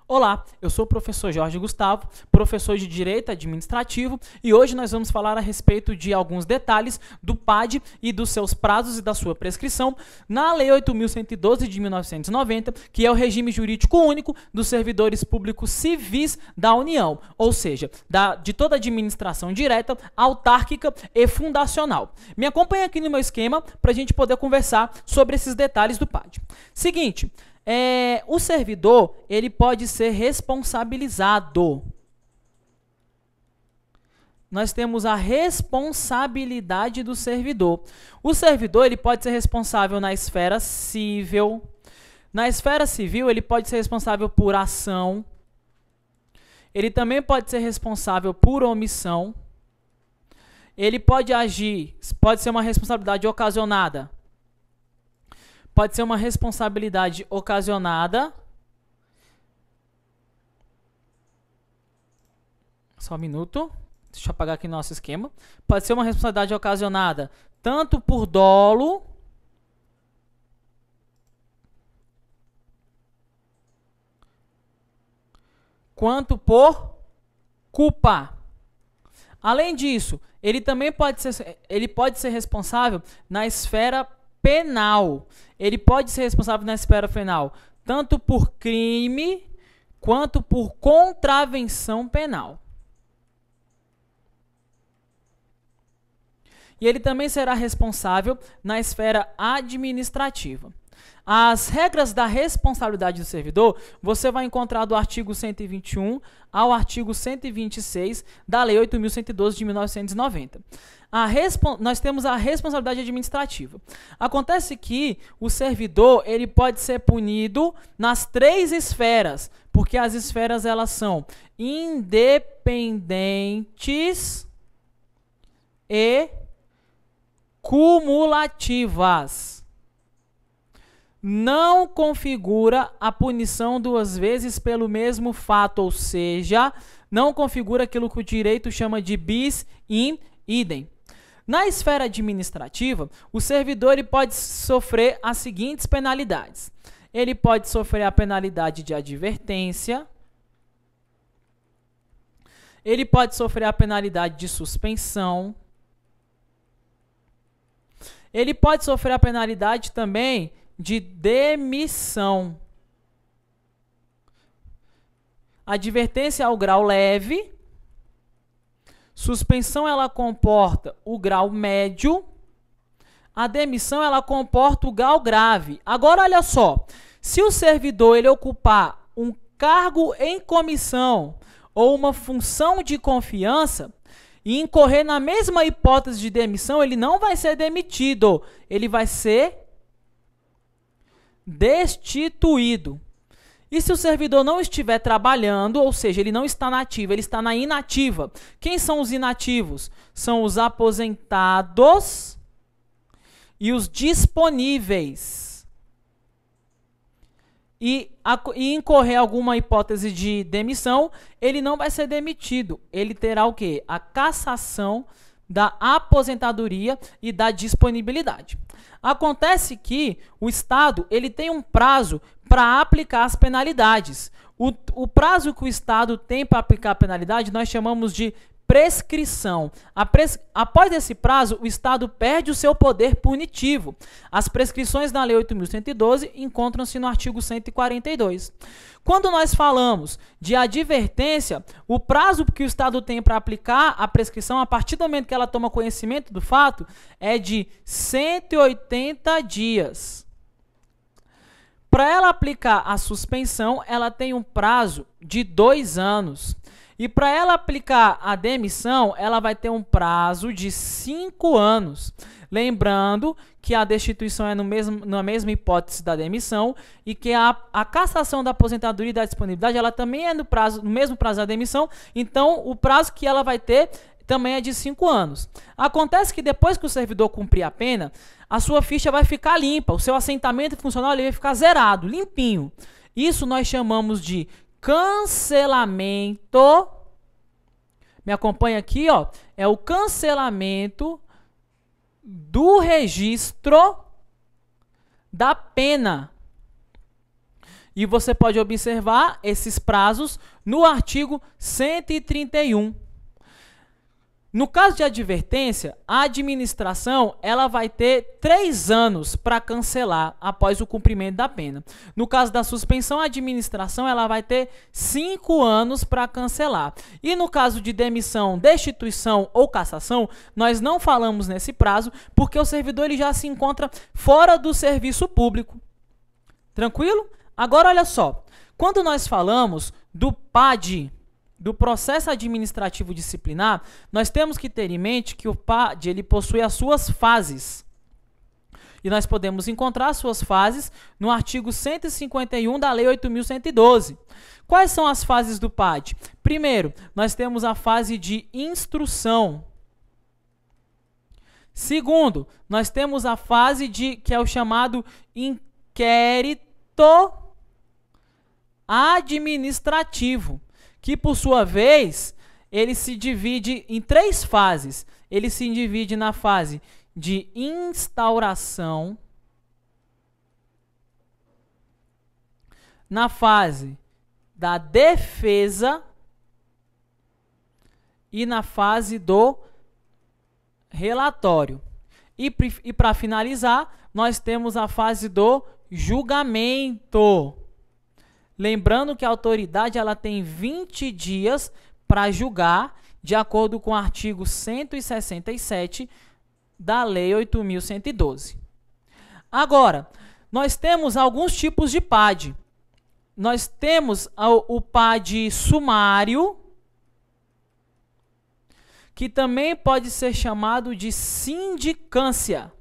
Olá, eu sou o professor Jorge Gustavo, professor de Direito Administrativo, e hoje nós vamos falar a respeito de alguns detalhes do PAD e dos seus prazos e da sua prescrição na Lei 8.112 de 1990, que é o regime jurídico único dos servidores públicos civis da União, ou seja, de toda a administração direta, autárquica e fundacional. Me acompanha aqui no meu esquema para a gente poder conversar sobre esses detalhes do PAD. Seguinte, o servidor, ele pode ser responsabilizado. Nós temos a responsabilidade do servidor. O servidor, ele pode ser responsável na esfera civil. Na esfera civil, ele pode ser responsável por ação. Ele também pode ser responsável por omissão. Ele pode agir, pode ser uma responsabilidade ocasionada. Pode ser uma responsabilidade ocasionada. Só um minuto. Deixa eu apagar aqui nosso esquema. Pode ser uma responsabilidade ocasionada tanto por dolo quanto por culpa. Além disso, ele também pode ser responsável na esfera penal. Ele pode ser responsável na esfera penal tanto por crime quanto por contravenção penal. E ele também será responsável na esfera administrativa. As regras da responsabilidade do servidor você vai encontrar do artigo 121 ao artigo 126 da Lei 8.112 de 1990. Nós temos a responsabilidade administrativa. Acontece que o servidor, ele pode ser punido nas 3 esferas, porque as esferas elas são independentes e cumulativas. Não configura a punição 2 vezes pelo mesmo fato, ou seja, não configura aquilo que o direito chama de bis in idem. Na esfera administrativa, o servidor ele pode sofrer as seguintes penalidades. Ele pode sofrer a penalidade de advertência. Ele pode sofrer a penalidade de suspensão. Ele pode sofrer a penalidade também de demissão. Advertência ao grau leve. Suspensão ela comporta o grau médio. A demissão ela comporta o grau grave. Agora olha só, se o servidor ele ocupar um cargo em comissão ou uma função de confiança e incorrer na mesma hipótese de demissão, ele não vai ser demitido, ele vai ser destituído. E se o servidor não estiver trabalhando, ou seja, ele não está na ativa, ele está na inativa. Quem são os inativos? São os aposentados e os disponíveis. E incorrer alguma hipótese de demissão, ele não vai ser demitido. Ele terá o quê? A cassação da aposentadoria e da disponibilidade. Acontece que o Estado ele tem um prazo para aplicar as penalidades. O prazo que o Estado tem para aplicar a penalidade nós chamamos de prescrição. Após esse prazo, o Estado perde o seu poder punitivo. As prescrições da Lei 8.112 encontram-se no artigo 142. Quando nós falamos de advertência, o prazo que o Estado tem para aplicar a prescrição, a partir do momento que ela toma conhecimento do fato, é de 180 dias. Para ela aplicar a suspensão, ela tem um prazo de 2 anos. E para ela aplicar a demissão, ela vai ter um prazo de 5 anos. Lembrando que a destituição é na mesma hipótese da demissão e que a cassação da aposentadoria e da disponibilidade ela também é no mesmo prazo da demissão. Então, o prazo que ela vai ter também é de 5 anos. Acontece que depois que o servidor cumprir a pena, a sua ficha vai ficar limpa, o seu assentamento funcional ele vai ficar zerado, limpinho. Isso nós chamamos de cancelamento. Me acompanha aqui, ó, é o cancelamento do registro da pena. E você pode observar esses prazos no artigo 131. No caso de advertência, a administração ela vai ter 3 anos para cancelar após o cumprimento da pena. No caso da suspensão, a administração ela vai ter 5 anos para cancelar. E no caso de demissão, destituição ou cassação, nós não falamos nesse prazo, porque o servidor ele já se encontra fora do serviço público. Tranquilo? Agora, olha só. Quando nós falamos do PAD, do processo administrativo disciplinar, nós temos que ter em mente que o PAD ele possui as suas fases. E nós podemos encontrar as suas fases no artigo 151 da Lei 8.112. Quais são as fases do PAD? Primeiro, nós temos a fase de instrução. Segundo, nós temos a fase que é o chamado inquérito administrativo, que por sua vez, ele se divide em 3 fases. Ele se divide na fase de instauração, na fase da defesa e na fase do relatório. E para finalizar, nós temos a fase do julgamento. Lembrando que a autoridade ela tem 20 dias para julgar, de acordo com o artigo 167 da Lei 8.112. Agora, nós temos alguns tipos de PAD. Nós temos o PAD sumário, que também pode ser chamado de sindicância.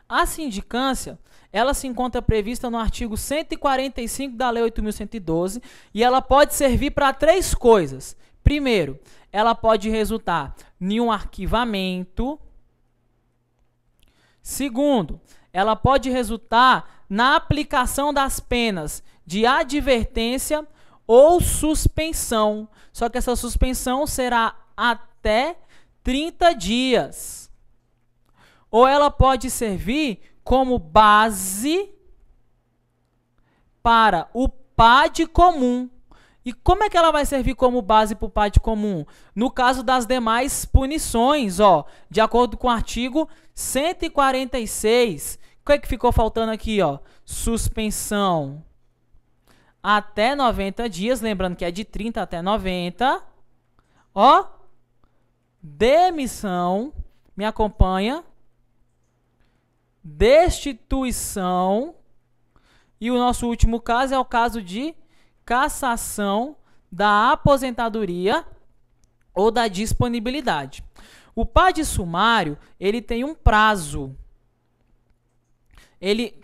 A sindicância ela se encontra prevista no artigo 145 da Lei 8.112 e ela pode servir para 3 coisas. Primeiro, ela pode resultar em um arquivamento. Segundo, ela pode resultar na aplicação das penas de advertência ou suspensão. Só que essa suspensão será até 30 dias. Ou ela pode servir como base para o PAD comum. E como é que ela vai servir como base para o PAD comum? No caso das demais punições, ó, de acordo com o artigo 146, o que é que ficou faltando aqui? Ó? Suspensão até 90 dias, lembrando que é de 30 até 90. Ó, demissão, me acompanha. Destituição e o nosso último caso é o caso de cassação da aposentadoria ou da disponibilidade. O PAD sumário, ele tem um prazo.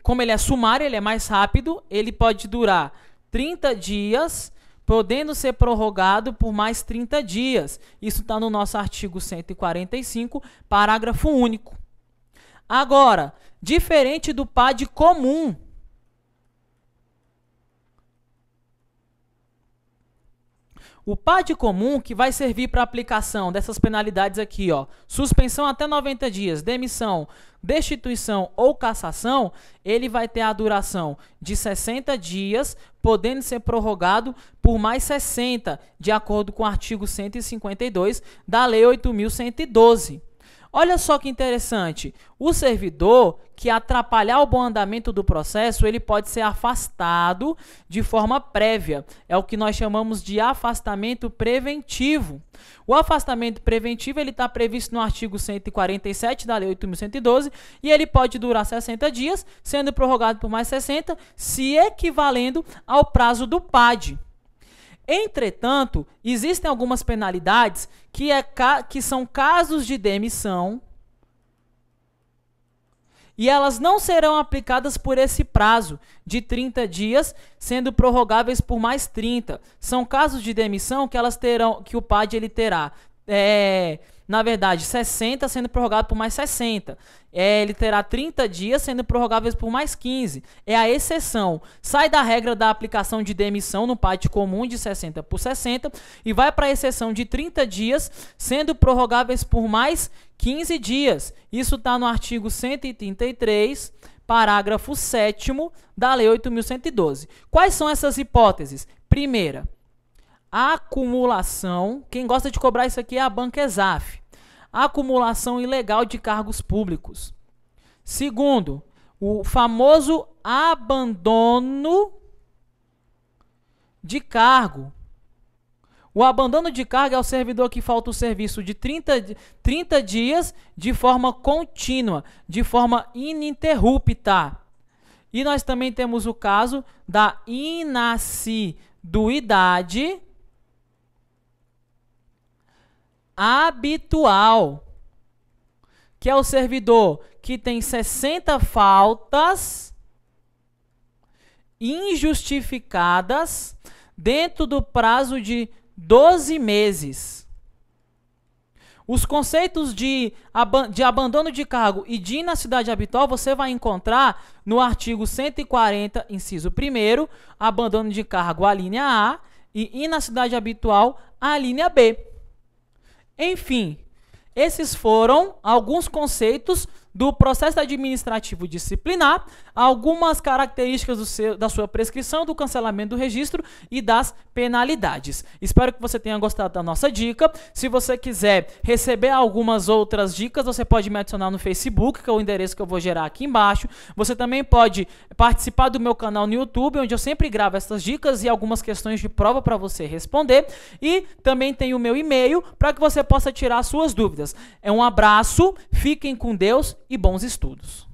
Como ele é sumário, ele é mais rápido, ele pode durar 30 dias, podendo ser prorrogado por mais 30 dias. Isso está no nosso artigo 145, parágrafo único. Agora, diferente do PAD comum, o PAD comum que vai servir para aplicação dessas penalidades aqui, ó, suspensão até 90 dias, demissão, destituição ou cassação, ele vai ter a duração de 60 dias, podendo ser prorrogado por mais 60, de acordo com o artigo 152 da Lei 8.112. Olha só que interessante, o servidor que atrapalhar o bom andamento do processo, ele pode ser afastado de forma prévia. É o que nós chamamos de afastamento preventivo. O afastamento preventivo ele está previsto no artigo 147 da Lei 8.112 e ele pode durar 60 dias, sendo prorrogado por mais 60, se equivalendo ao prazo do PAD. Entretanto, existem algumas penalidades que são casos de demissão e elas não serão aplicadas por esse prazo de 30 dias, sendo prorrogáveis por mais 30. São casos de demissão que o PAD ele terá Na verdade, 60 sendo prorrogado por mais 60. Ele terá 30 dias sendo prorrogáveis por mais 15. É a exceção. Sai da regra da aplicação de demissão no pátio comum de 60 por 60 e vai para a exceção de 30 dias sendo prorrogáveis por mais 15 dias. Isso está no artigo 133, parágrafo 7º da Lei 8.112. Quais são essas hipóteses? Primeira, acumulação. Quem gosta de cobrar isso aqui é a Banca Exaf. Acumulação ilegal de cargos públicos. Segundo, o famoso abandono de cargo. O abandono de cargo é o servidor que falta o serviço de 30 dias de forma contínua, de forma ininterrupta. E nós também temos o caso da inassiduidade habitual, que é o servidor que tem 60 faltas injustificadas dentro do prazo de 12 meses. Os conceitos de abandono de cargo e de inassiduidade habitual você vai encontrar no artigo 140, inciso 1º, abandono de cargo, a linha A, e inassiduidade habitual, a linha B. Enfim, esses foram alguns conceitos do processo administrativo disciplinar, algumas características da sua prescrição, do cancelamento do registro e das penalidades. Espero que você tenha gostado da nossa dica. Se você quiser receber algumas outras dicas, você pode me adicionar no Facebook, que é o endereço que eu vou gerar aqui embaixo. Você também pode participar do meu canal no YouTube, onde eu sempre gravo essas dicas e algumas questões de prova para você responder. E também tem o meu e-mail para que você possa tirar suas dúvidas. Um abraço, fiquem com Deus e bons estudos.